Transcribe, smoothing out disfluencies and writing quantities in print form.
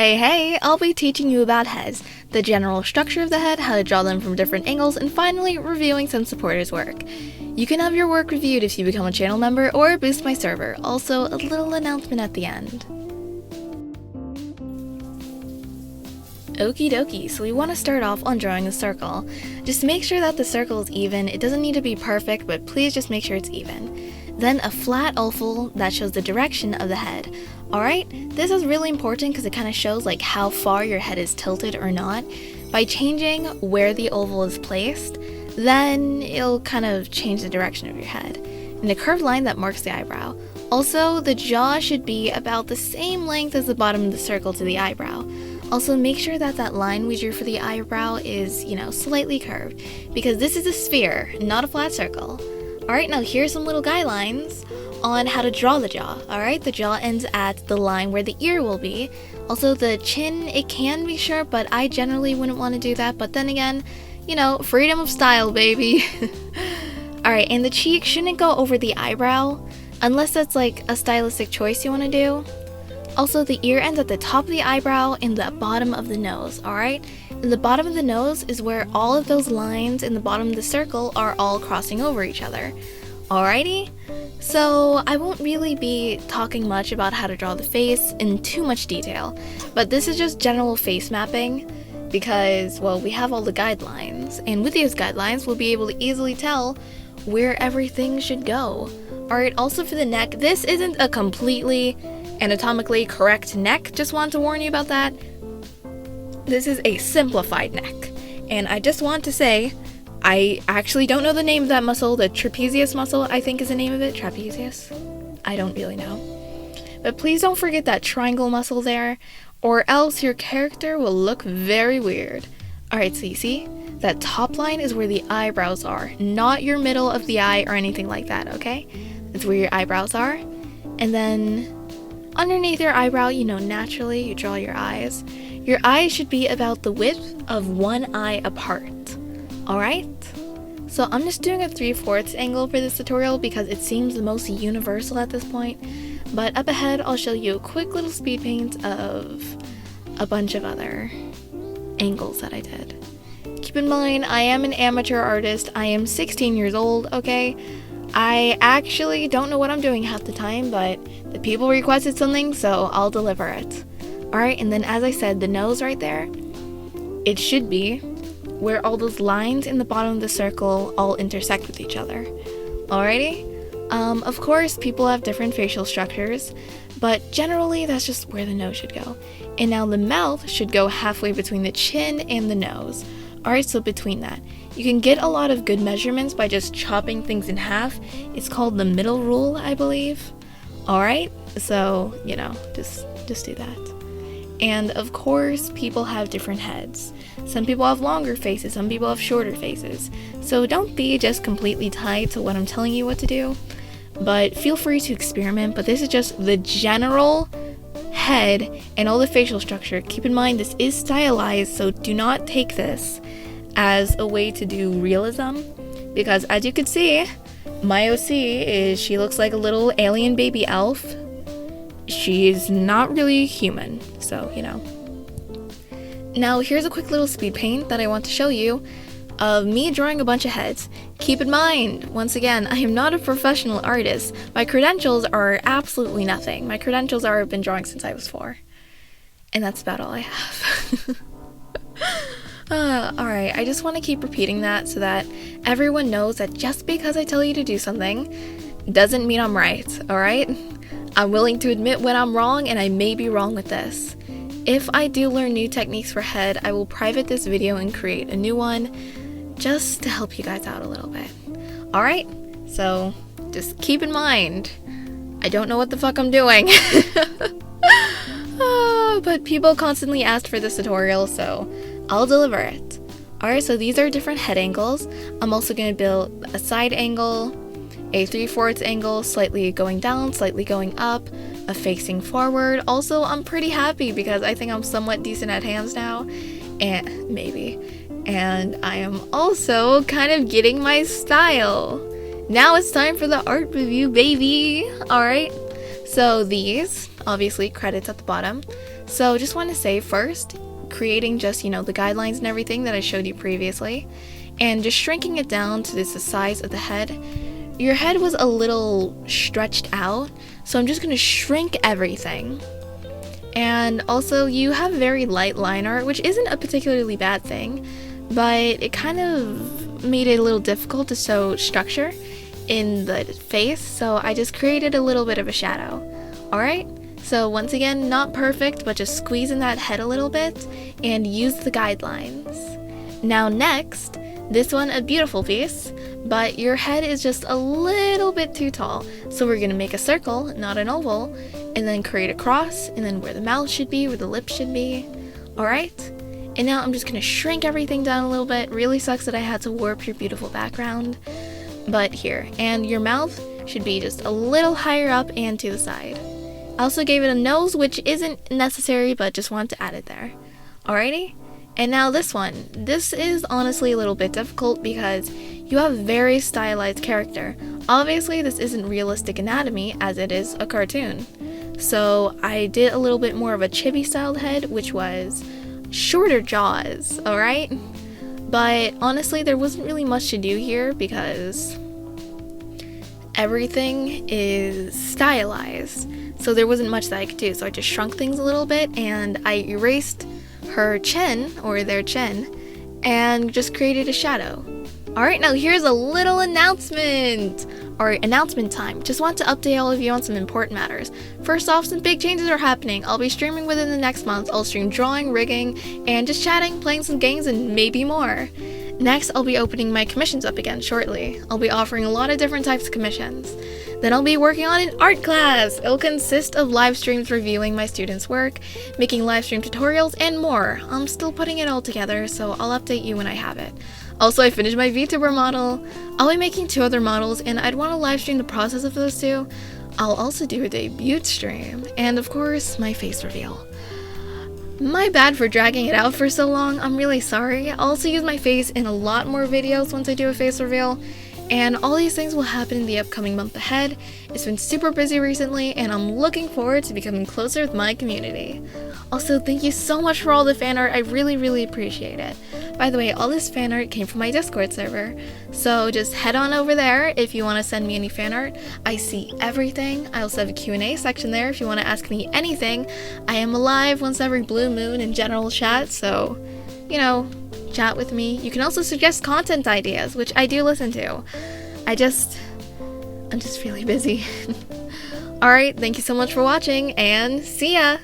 Hey, I'll be teaching you about heads, the general structure of the head, how to draw them from different angles, and finally reviewing some supporters' work. You can have your work reviewed if you become a channel member or boost my server. Also, a little announcement at the end. Okie dokie, so we want to start off on drawing a circle. Just make sure that the circle is even. It doesn't need to be perfect, but please just make sure it's even. Then a flat oval that shows the direction of the head. Alright, this is really important because it kind of shows like how far your head is tilted or not. By changing where the oval is placed, then it'll kind of change the direction of your head. And a curved line that marks the eyebrow. Also, the jaw should be about the same length as the bottom of the circle to the eyebrow. Also, make sure that that line we drew for the eyebrow is, slightly curved, because this is a sphere, not a flat circle. Alright, now here's some little guidelines on how to draw the jaw. Alright, the jaw ends at the line where the ear will be. Also, the chin, it can be sharp, but I generally wouldn't want to do that. But then again, freedom of style, baby. Alright, and the cheek shouldn't go over the eyebrow, unless that's like a stylistic choice you want to do. Also, the ear ends at the top of the eyebrow and the bottom of the nose, alright? And the bottom of the nose is where all of those lines in the bottom of the circle are all crossing over each other. Alrighty? So, I won't really be talking much about how to draw the face in too much detail, but this is just general face mapping because, well, we have all the guidelines, and with these guidelines, we'll be able to easily tell where everything should go. Alright, also for the neck, this isn't a completely anatomically correct neck, just want to warn you about that. This is a simplified neck, and I just want to say, I actually don't know the name of that muscle. The trapezius muscle, I think is the name of it. Trapezius? I don't really know. But please don't forget that triangle muscle there, or else your character will look very weird. Alright, so you see? That top line is where the eyebrows are, not your middle of the eye or anything like that, okay? That's where your eyebrows are. And then underneath your eyebrow, naturally you draw your eyes. Your eyes should be about the width of one eye apart. Alright? So I'm just doing a 3/4 angle for this tutorial because it seems the most universal at this point. But up ahead, I'll show you a quick little speed paint of a bunch of other angles that I did. Keep in mind, I am an amateur artist. I am 16 years old, okay? I actually don't know what I'm doing half the time, but the people requested something, so I'll deliver it. Alright, and then as I said, the nose right there, it should be where all those lines in the bottom of the circle all intersect with each other. Alrighty? Of course, people have different facial structures, but generally that's just where the nose should go. And now the mouth should go halfway between the chin and the nose. Alright, so between that. You can get a lot of good measurements by just chopping things in half. It's called the middle rule, I believe. Alright, so, just do that. And of course, people have different heads. Some people have longer faces, some people have shorter faces. So don't be just completely tied to what I'm telling you what to do. But feel free to experiment, but this is just the general head and all the facial structure. Keep in mind, this is stylized, so do not take this as a way to do realism. Because as you can see, my OC she looks like a little alien baby elf. She's not really human, so, Now, here's a quick little speed paint that I want to show you of me drawing a bunch of heads. Keep in mind, once again, I am not a professional artist. My credentials are absolutely nothing. My credentials are I've been drawing since I was 4. And that's about all I have. Alright, I just want to keep repeating that so that everyone knows that just because I tell you to do something doesn't mean I'm right, alright? I'm willing to admit when I'm wrong, and I may be wrong with this. If I do learn new techniques for head, I will private this video and create a new one just to help you guys out a little bit. Alright, so just keep in mind, I don't know what the fuck I'm doing. But people constantly asked for this tutorial, so I'll deliver it. Alright, so these are different head angles. I'm also going to build a side angle, a 3/4 angle, slightly going down, slightly going up, a facing forward. Also, I'm pretty happy because I think I'm somewhat decent at hands now, and maybe. And I am also kind of getting my style. Now it's time for the art review, baby! Alright, so these, obviously credits at the bottom. So just want to say first, creating just, the guidelines and everything that I showed you previously, and just shrinking it down to the size of the head. Your head was a little stretched out, so I'm just going to shrink everything. And also, you have very light line art, which isn't a particularly bad thing, but it kind of made it a little difficult to show structure in the face, so I just created a little bit of a shadow. Alright? So once again, not perfect, but just squeeze in that head a little bit and use the guidelines. Now next, this one a beautiful piece, but your head is just a little bit too tall. So we're gonna make a circle, not an oval, and then create a cross, and then where the mouth should be, where the lips should be. Alright? And now I'm just gonna shrink everything down a little bit. Really sucks that I had to warp your beautiful background. But here, and your mouth should be just a little higher up and to the side. I also gave it a nose, which isn't necessary, but just wanted to add it there. Alrighty? And now this one. This is honestly a little bit difficult because you have very stylized character. Obviously, this isn't realistic anatomy as it is a cartoon. So I did a little bit more of a chibi styled head, which was shorter jaws, alright? But honestly, there wasn't really much to do here because everything is stylized. So there wasn't much that I could do. So I just shrunk things a little bit and I erased her chin, or their chin, and just created a shadow. Alright, now here's a little announcement! Or announcement time. Just want to update all of you on some important matters. First off, some big changes are happening. I'll be streaming within the next month. I'll stream drawing, rigging, and just chatting, playing some games, and maybe more. Next, I'll be opening my commissions up again shortly. I'll be offering a lot of different types of commissions. Then I'll be working on an art class. It'll consist of live streams reviewing my students' work, making live stream tutorials, and more. I'm still putting it all together, so I'll update you when I have it. Also, I finished my VTuber model. I'll be making 2 other models, and I'd want to live stream the process of those 2. I'll also do a debut stream, and of course, my face reveal. My bad for dragging it out for so long, I'm really sorry. I'll also use my face in a lot more videos once I do a face reveal, and all these things will happen in the upcoming month ahead. It's been super busy recently, and I'm looking forward to becoming closer with my community. Also, thank you so much for all the fan art, I really appreciate it. By the way, all this fan art came from my Discord server, so just head on over there if you want to send me any fan art. I see everything. I also have a Q&A section there if you want to ask me anything. I am alive once every blue moon in general chat, so, chat with me. You can also suggest content ideas, which I do listen to. I'm just really busy. Alright, thank you so much for watching, and see ya!